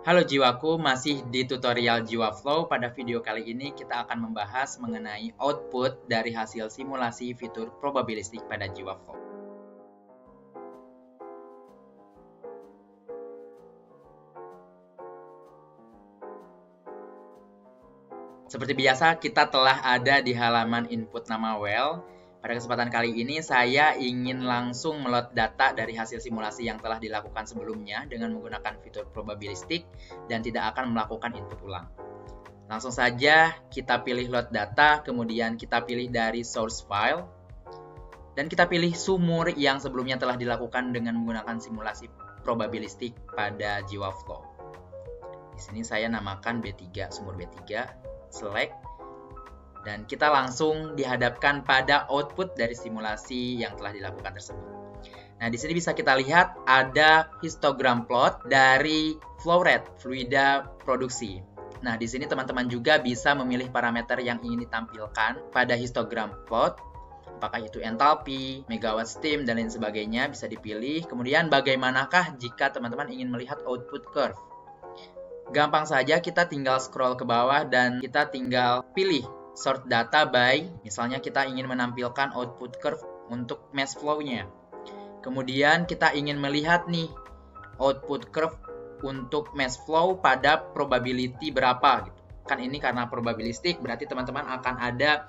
Halo jiwaku, masih di tutorial Jiwa Flow. Pada video kali ini kita akan membahas mengenai output dari hasil simulasi fitur probabilistik pada Jiwa Flow. Seperti biasa, kita telah ada di halaman input nama well. Pada kesempatan kali ini, saya ingin langsung melot data dari hasil simulasi yang telah dilakukan sebelumnya dengan menggunakan fitur probabilistik dan tidak akan melakukan input ulang. Langsung saja kita pilih load data, kemudian kita pilih dari source file, dan kita pilih sumur yang sebelumnya telah dilakukan dengan menggunakan simulasi probabilistik pada Jiwa Flow. Di sini saya namakan B3, sumur B3, select, dan kita langsung dihadapkan pada output dari simulasi yang telah dilakukan tersebut. Nah, di sini bisa kita lihat ada histogram plot dari flow rate, fluida produksi. Nah, di sini teman-teman juga bisa memilih parameter yang ingin ditampilkan pada histogram plot. Apakah itu enthalpy, megawatt steam, dan lain sebagainya bisa dipilih. Kemudian bagaimanakah jika teman-teman ingin melihat output curve? Gampang saja, kita tinggal scroll ke bawah dan kita tinggal pilih sort data by, misalnya kita ingin menampilkan output curve untuk mass flow-nya. Kemudian kita ingin melihat nih output curve untuk mass flow pada probability berapa gitu. Kan ini karena probabilistik, berarti teman-teman akan ada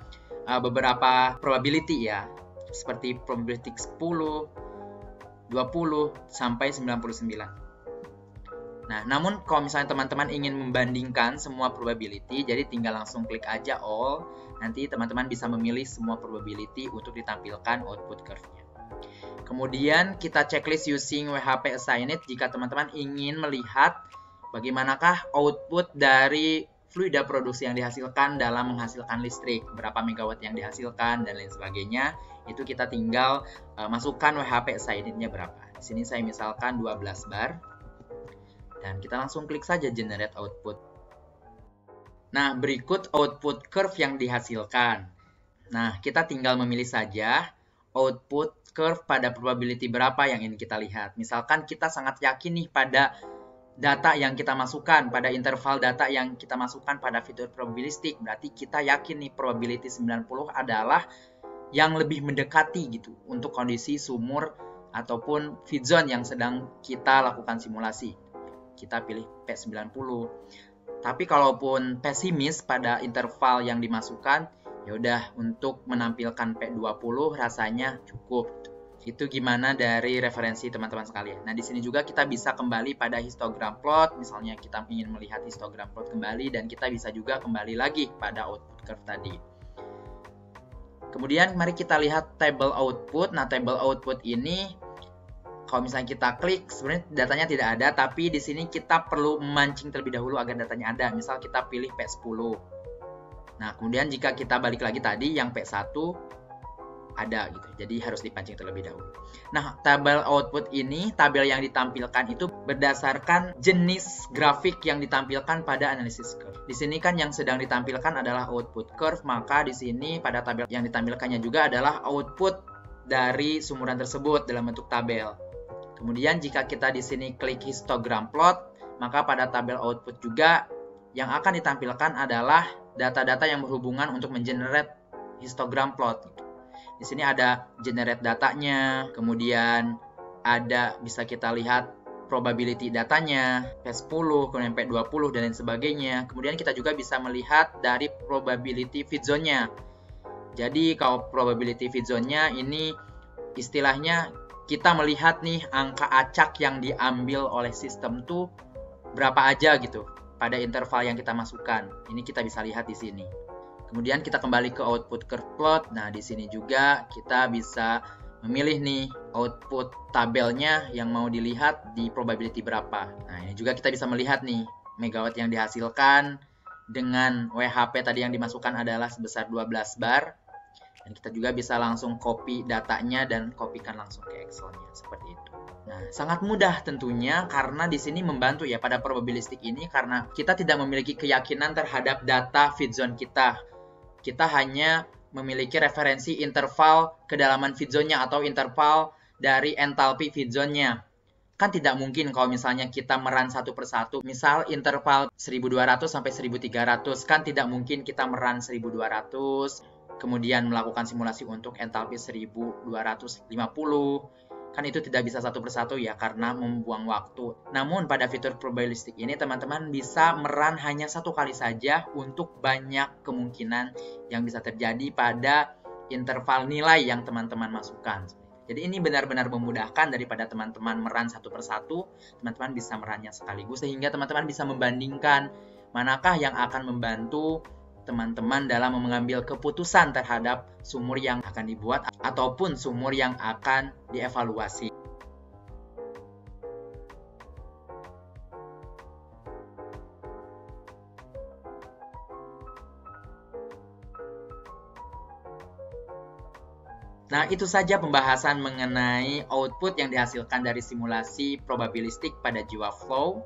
beberapa probability ya. Seperti probability 10, 20, sampai 99. Nah, namun kalau misalnya teman-teman ingin membandingkan semua probability, jadi tinggal langsung klik aja all. Nanti teman-teman bisa memilih semua probability untuk ditampilkan output curve-nya. Kemudian kita checklist using WHP Assigned jika teman-teman ingin melihat bagaimanakah output dari fluida produksi yang dihasilkan dalam menghasilkan listrik, berapa megawatt yang dihasilkan, dan lain sebagainya. Itu kita tinggal masukkan WHP Assigned-nya berapa. Di sini saya misalkan 12 bar. Dan kita langsung klik saja generate output. Nah, berikut output curve yang dihasilkan. Nah, kita tinggal memilih saja output curve pada probability berapa yang ingin kita lihat. Misalkan kita sangat yakin nih pada data yang kita masukkan, pada interval data yang kita masukkan pada fitur probabilistik. Berarti kita yakin nih probability 90 adalah yang lebih mendekati gitu untuk kondisi sumur ataupun feed zone yang sedang kita lakukan simulasi. Kita pilih P90. Tapi kalaupun pesimis pada interval yang dimasukkan, ya udah untuk menampilkan P20 rasanya cukup. Itu gimana dari referensi teman-teman sekalian. Nah, di sini juga kita bisa kembali pada histogram plot. Misalnya kita ingin melihat histogram plot kembali dan kita bisa juga kembali lagi pada output curve tadi. Kemudian mari kita lihat table output. Nah, table output ini kalau misalnya kita klik, sebenarnya datanya tidak ada, tapi di sini kita perlu memancing terlebih dahulu agar datanya ada. Misal kita pilih P10. Nah, kemudian jika kita balik lagi tadi, yang P1 ada gitu. Jadi harus dipancing terlebih dahulu. Nah, tabel output ini, tabel yang ditampilkan itu berdasarkan jenis grafik yang ditampilkan pada analysis curve. Di sini kan yang sedang ditampilkan adalah output curve, maka di sini pada tabel yang ditampilkannya juga adalah output dari sumuran tersebut dalam bentuk tabel. Kemudian jika kita di sini klik histogram plot, maka pada tabel output juga yang akan ditampilkan adalah data-data yang berhubungan untuk mengenerate histogram plot. Di sini ada generate datanya, kemudian ada bisa kita lihat probability datanya, P10, kemudian P20, dan lain sebagainya. Kemudian kita juga bisa melihat dari probability feed zone-nya. Jadi kalau probability feed zone-nya ini istilahnya kita melihat nih angka acak yang diambil oleh sistem tuh berapa aja gitu pada interval yang kita masukkan. Ini kita bisa lihat di sini. Kemudian kita kembali ke output curve plot. Nah, di sini juga kita bisa memilih nih output tabelnya yang mau dilihat di probability berapa. Nah, ini juga kita bisa melihat nih megawatt yang dihasilkan dengan WHP tadi yang dimasukkan adalah sebesar 12 bar. Dan kita juga bisa langsung copy datanya dan kopikan langsung ke Excel-nya seperti itu. Nah, sangat mudah tentunya karena di sini membantu ya pada probabilistik ini karena kita tidak memiliki keyakinan terhadap data feed zone kita. Kita hanya memiliki referensi interval kedalaman feed zone-nya atau interval dari enthalpy feed zone-nya. Kan tidak mungkin kalau misalnya kita merun satu persatu, misal interval 1200 sampai 1300, kan tidak mungkin kita merun 1200, kemudian melakukan simulasi untuk entalpi 1250. Kan itu tidak bisa satu persatu ya, karena membuang waktu. Namun pada fitur probabilistik ini teman-teman bisa merun hanya satu kali saja untuk banyak kemungkinan yang bisa terjadi pada interval nilai yang teman-teman masukkan. Jadi ini benar-benar memudahkan daripada teman-teman merun satu persatu, teman-teman bisa merunnya sekaligus sehingga teman-teman bisa membandingkan manakah yang akan membantu teman-teman dalam mengambil keputusan terhadap sumur yang akan dibuat ataupun sumur yang akan dievaluasi. Nah, itu saja pembahasan mengenai output yang dihasilkan dari simulasi probabilistik pada Jiwaflow.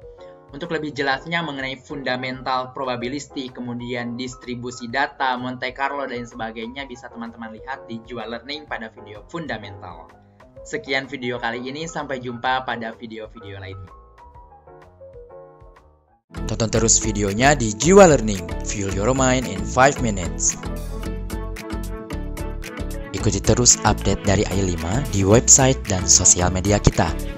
Untuk lebih jelasnya mengenai fundamental probabilistik, kemudian distribusi data, Monte Carlo, dan sebagainya bisa teman-teman lihat di Jiwa Learning pada video fundamental. Sekian video kali ini, sampai jumpa pada video-video lainnya. Tonton terus videonya di Jiwa Learning, Fuel Your Mind in 5 minutes. Ikuti terus update dari AI5 di website dan sosial media kita.